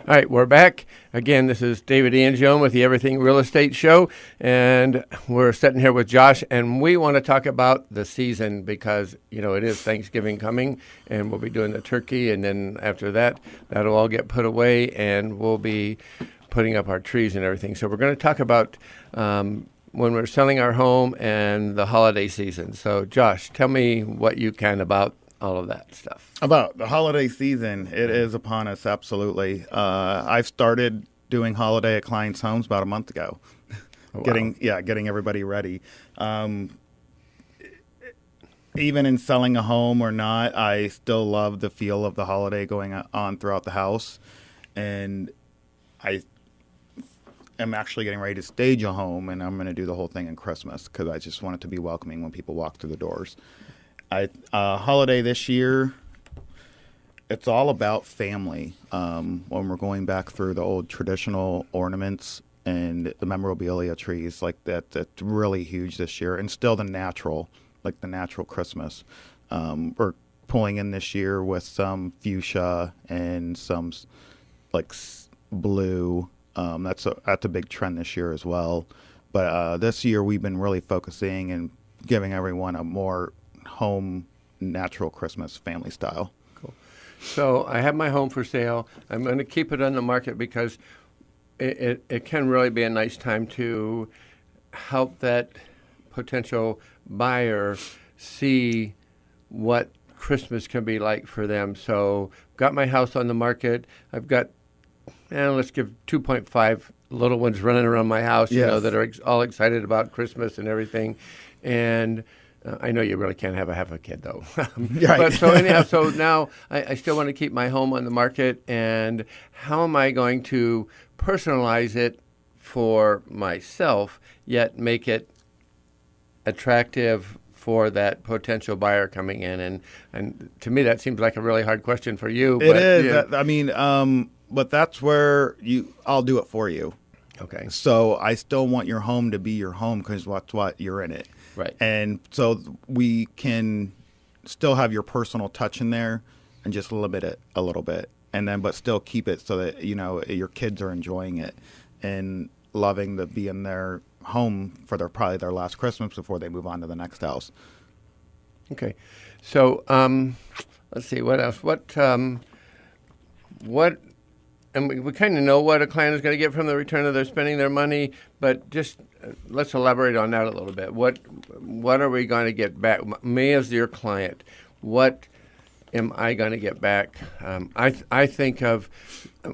All right, we're back. Again, this is David Angione with the Everything Real Estate Show, and we're sitting here with Josh, and we want to talk about the season because, you know, it is Thanksgiving coming, and we'll be doing the turkey, and then after that, that'll all get put away, and we'll be putting up our trees and everything. So we're going to talk about when we're selling our home and the holiday season. So, Josh, tell me what you can about all of that stuff. About the holiday season, it is upon us, absolutely. I've started doing holiday at clients' homes about a month ago, Oh, wow. getting everybody ready. Even in selling a home or not, I still love the feel of the holiday going on throughout the house, and I am actually getting ready to stage a home, and I'm going to do the whole thing in Christmas because I just want it to be welcoming when people walk through the doors. Holiday this year, it's all about family. When we're going back through the old traditional ornaments and the memorabilia trees, like that's really huge this year, and still the natural Christmas. We're pulling in this year with some fuchsia and some blue. That's a big trend this year as well. But this year we've been really focusing and giving everyone a more home, natural Christmas family style. Cool. So I have my home for sale. I'm going to keep it on the market because it can really be a nice time to help that potential buyer see what Christmas can be like for them. So got my house on the market. I've got, let's give 2.5 little ones running around my house, yes, you know, that are all excited about Christmas and everything. And I know you really can't have a kid, though. Right. But so anyhow, so now I still want to keep my home on the market, and how am I going to personalize it for myself, yet make it attractive for that potential buyer coming in? And to me, that seems like a really hard question for you. It but, is. Yeah. But that's where I'll do it for you. Okay. So I still want your home to be your home because that's what you're in it. Right. And so we can still have your personal touch in there and just a little bit. And then, but still keep it so that, you know, your kids are enjoying it and loving to be in their home for probably their last Christmas before they move on to the next house. Okay. So let's see, what else? And we kind of know what a client is going to get from the return of their spending their money, but just let's elaborate on that a little bit. What are we going to get back? Me as your client, what am I going to get back? I think of,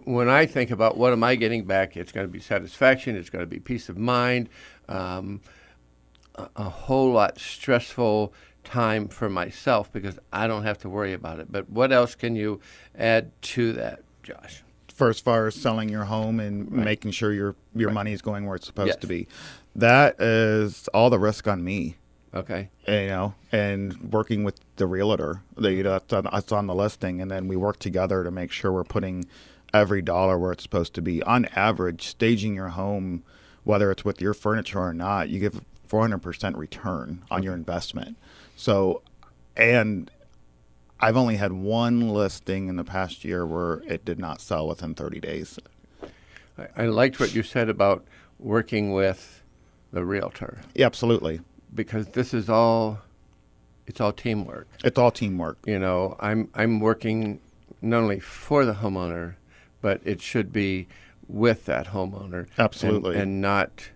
when I think about what am I getting back, it's going to be satisfaction, it's going to be peace of mind, a whole lot stressful time for myself because I don't have to worry about it. But what else can you add to that, Josh? First, as far as selling your home and Right. making sure your Right. money is going where it's supposed Yes. to be, that is all the risk on me. Okay. You know, and working with the realtor, that's on the listing, and then we work together to make sure we're putting every dollar where it's supposed to be. On average, staging your home, whether it's with your furniture or not, you give 400% return on your investment. So, and I've only had one listing in the past year where it did not sell within 30 days. I liked what you said about working with the realtor, Yeah, absolutely. because it's all teamwork. It's all teamwork. You know, I'm working not only for the homeowner, but it should be with that homeowner. Absolutely. And not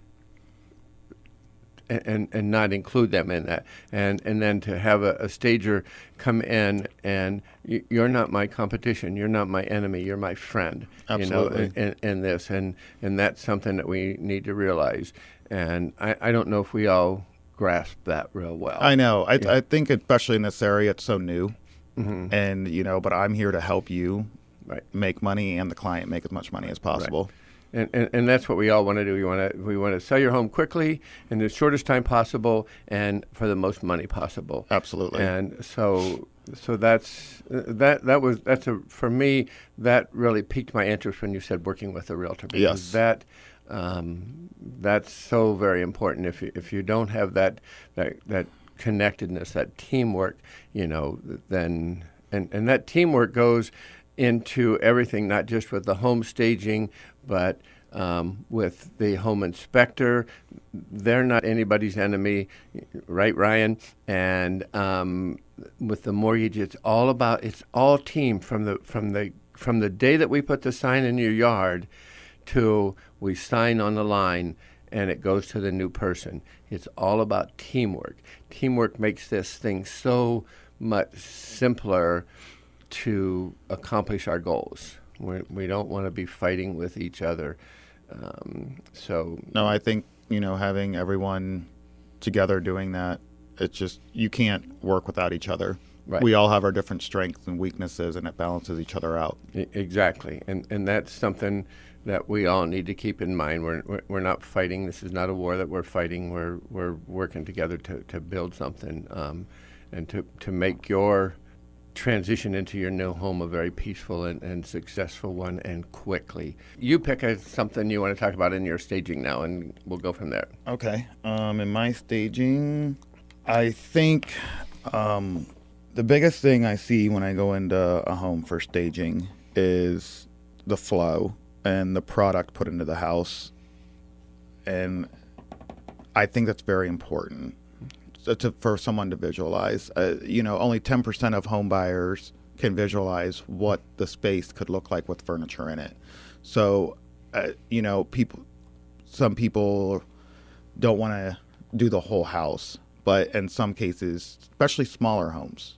and not include them in that. And then to have a stager come in and you're not my competition, you're not my enemy, you're my friend. Absolutely. You know, in this. And that's something that we need to realize. And I don't know if we all grasp that real well. I know. Yeah. I think especially in this area, it's so new. Mm-hmm. And, you know, but I'm here to help you Right. make money and the client make as much money as possible. And that's what we all want to do. We want to sell your home quickly in the shortest time possible and for the most money possible. Absolutely. And so for me, that really piqued my interest when you said working with a realtor, because Yes. that's so very important. If you don't have that connectedness, that teamwork, you know, then and that teamwork goes into everything, not just with the home staging, but with the home inspector. They're not anybody's enemy, right, Ryan? And with the mortgage, it's all team from the day that we put the sign in your yard to we sign on the line and it goes to the new person. It's all about teamwork. Teamwork makes this thing so much simpler to accomplish our goals. We don't want to be fighting with each other. No, I think, having everyone together doing that, it's just, you can't work without each other. Right. We all have our different strengths and weaknesses, and it balances each other out. Exactly. And that's something that we all need to keep in mind. We're not fighting. This is not a war that we're fighting. We're working together to build something and to make your transition into your new home a very peaceful and successful one, and quickly. You pick something you want to talk about in your staging now, and we'll go from there. Okay. In my staging, I think the biggest thing I see when I go into a home for staging is the flow and the product put into the house. And I think that's very important for someone to visualize. Only 10% of home buyers can visualize what the space could look like with furniture in it. So, some people don't want to do the whole house, but in some cases, especially smaller homes,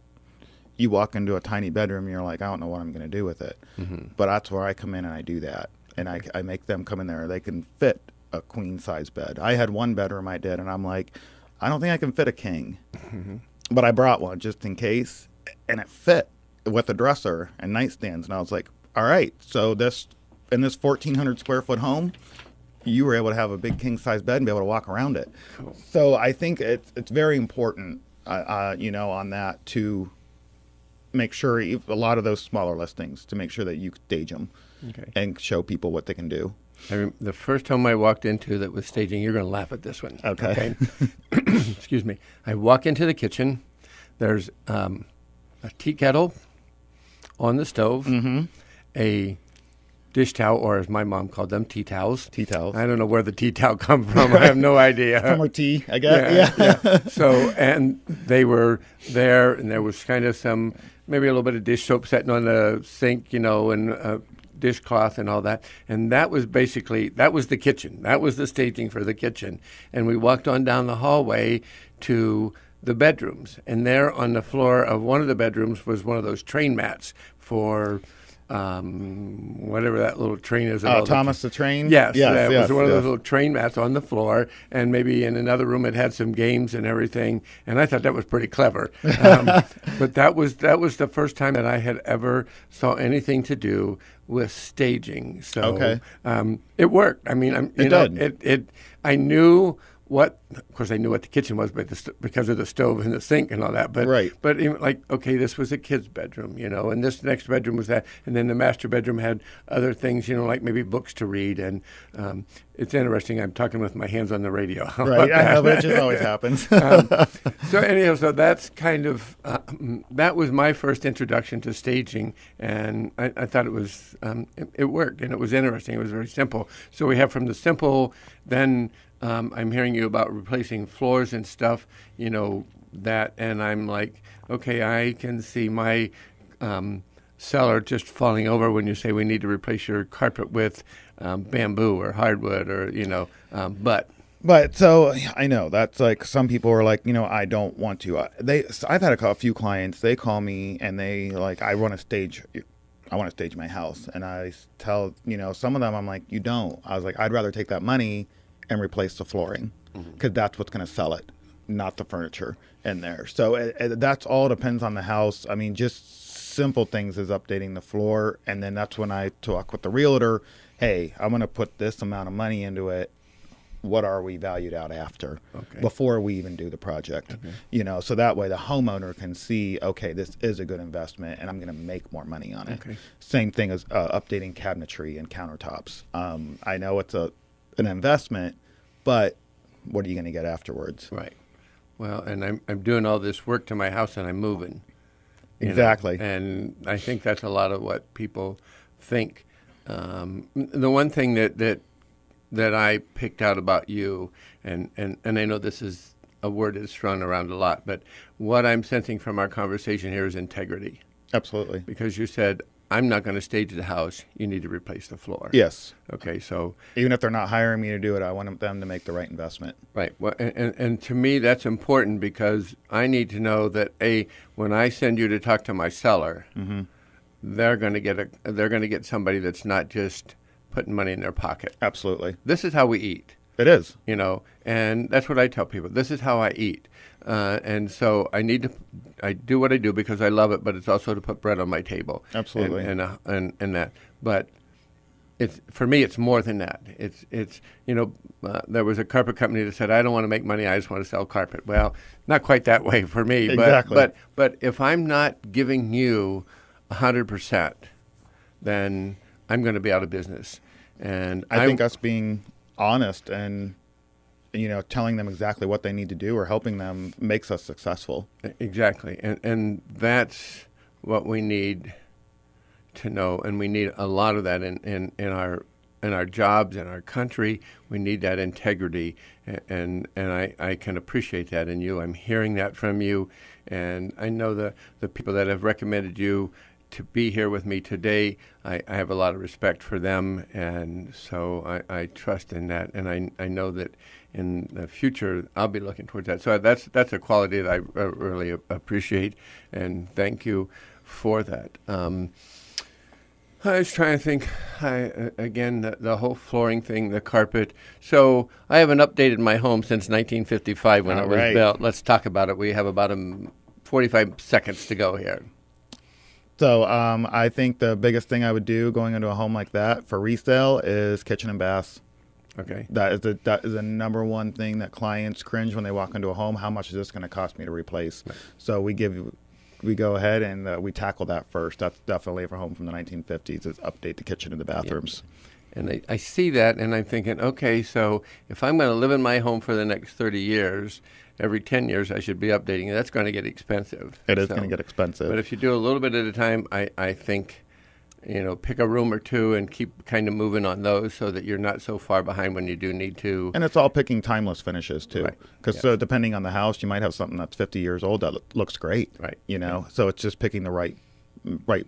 you walk into a tiny bedroom and you're like, I don't know what I'm going to do with it. Mm-hmm. But that's where I come in and I do that. And I make them come in there. They can fit a queen size bed. I had one bedroom I did, and I'm like, I don't think I can fit a king, mm-hmm. but I brought one just in case, and it fit with a dresser and nightstands. And I was like, all right, so in this 1,400 square foot home, you were able to have a big king size bed and be able to walk around it. Cool. So I think it's very important, on that, to make sure a lot of those smaller listings, to make sure that you stage them and show people what they can do. The first home I walked into that was staging, you're going to laugh at this one. Okay. Excuse me. I walk into the kitchen. There's a tea kettle on the stove, mm-hmm. a dish towel, or as my mom called them, tea towels. Tea towels. I don't know where the tea towel come from. I have no idea. From our tea, I guess. Yeah. So, and they were there, and there was kind of maybe a little bit of dish soap sitting on the sink, and dishcloth and all that. And that was the kitchen. That was the staging for the kitchen. And we walked on down the hallway to the bedrooms. And there on the floor of one of the bedrooms was one of those train mats for whatever that little train is. Thomas the Train? Yes. It was one of those little train mats on the floor. And maybe in another room it had some games and everything. And I thought that was pretty clever. But that was the first time that I had ever saw anything to do with staging. So it worked. I mean, I knew of course I knew what the kitchen was, but because of the stove and the sink and all that. But right. But this was a kid's bedroom, and this next bedroom was that, and then the master bedroom had other things, like maybe books to read. And it's interesting. I'm talking with my hands on the radio. Right. I know, but it just always happens. So that's kind of that was my first introduction to staging, and I thought it was it worked, and it was interesting. It was very simple. So we have from the simple, then. I'm hearing you about replacing floors and stuff, that, and I'm like, okay, I can see my cellar just falling over when you say we need to replace your carpet with bamboo or hardwood or, But so I know that's like some people are like, I don't want to. I've had a few clients. They call me and they like, I want to stage my house, and I tell some of them I'm like, you don't. I was like, I'd rather take that money and replace the flooring, because that's what's going to sell it, not the furniture in there. So that's all depends on the house. I mean, just simple things is updating the floor, and then that's when I talk with the realtor. Hey, I'm going to put this amount of money into it. What are we valued out after, before we even do the project? Okay. So that way the homeowner can see, okay, this is a good investment, and I'm going to make more money on it. Okay. Same thing as updating cabinetry and countertops. I know it's an investment, but what are you going to get afterwards? Right. Well, and I'm doing all this work to my house, and I'm moving. know? Exactly. And I think that's a lot of what people think. The one thing that I picked out about you, and I know this is a word that's thrown around a lot, but what I'm sensing from our conversation here is integrity. Absolutely. Because you said, I'm not going to stage the house. You need to replace the floor. Yes. Okay, so. Even if they're not hiring me to do it, I want them to make the right investment. Right. Well, and to me, that's important because I need to know that, when I send you to talk to my seller, they're going to get somebody that's not just putting money in their pocket. Absolutely. This is how we eat. It is. And that's what I tell people. This is how I eat. And so I do what I do because I love it, but it's also to put bread on my table. Absolutely. And that. But for me, it's more than that. There was a carpet company that said, I don't want to make money. I just want to sell carpet. Well, not quite that way for me. Exactly. But if I'm not giving you 100%, then I'm going to be out of business. And I think us being honest and telling them exactly what they need to do or helping them makes us successful. Exactly. And that's what we need to know, and we need a lot of that in our jobs, in our country. We need that integrity, and I can appreciate that in you. I'm hearing that from you, and I know the people that have recommended you to be here with me today, I have a lot of respect for them, and so I trust in that, and I know that in the future I'll be looking towards that. So that's a quality that I really appreciate, and thank you for that. I was trying to think, again, the whole flooring thing, the carpet. So I haven't updated my home since 1955 when it was built. Let's talk about it. We have about 45 seconds to go here. So I think the biggest thing I would do going into a home like that for resale is kitchen and baths. Okay. That is the number one thing that clients cringe when they walk into a home. How much is this going to cost me to replace? Right. So we go ahead and we tackle that first. That's definitely for a home from the 1950s is update the kitchen and the bathrooms. Yeah. And I see that, and I'm thinking, okay, so if I'm going to live in my home for the next 30 years, every 10 years I should be updating it. That's going to get expensive. It is going to get expensive. But if you do a little bit at a time, I think, pick a room or two and keep kind of moving on those so that you're not so far behind when you do need to. And it's all picking timeless finishes too. Because so depending on the house, you might have something that's 50 years old that looks great. Right. So it's just picking the right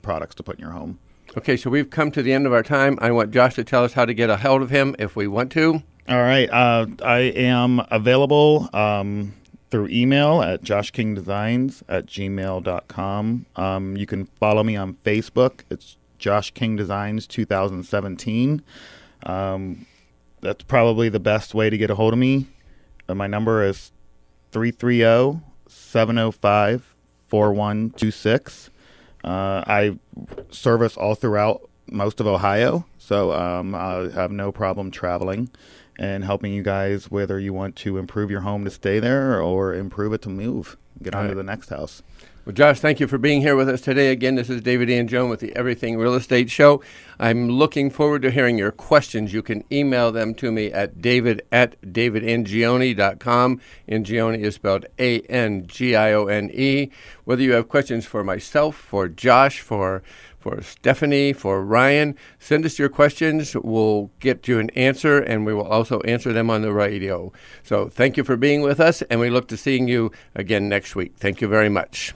products to put in your home. Okay, so we've come to the end of our time. I want Josh to tell us how to get a hold of him if we want to. All right. I am available through email at joshkingdesigns@gmail.com. You can follow me on Facebook. It's Josh King Designs 2017. That's probably the best way to get a hold of me. My number is 330-705-4126. I service all throughout most of Ohio, so I have no problem traveling and helping you guys, whether you want to improve your home to stay there or improve it to move, get on to the next house. Well, Josh, thank you for being here with us today. Again, this is David Ian Jones with the Everything Real Estate Show. I'm looking forward to hearing your questions. You can email them to me at david@davidngione.com. Ngione is spelled Angione. Whether you have questions for myself, for Josh, for Stephanie, for Ryan, send us your questions. We'll get you an answer, and we will also answer them on the radio. So thank you for being with us, and we look to seeing you again next week. Thank you very much.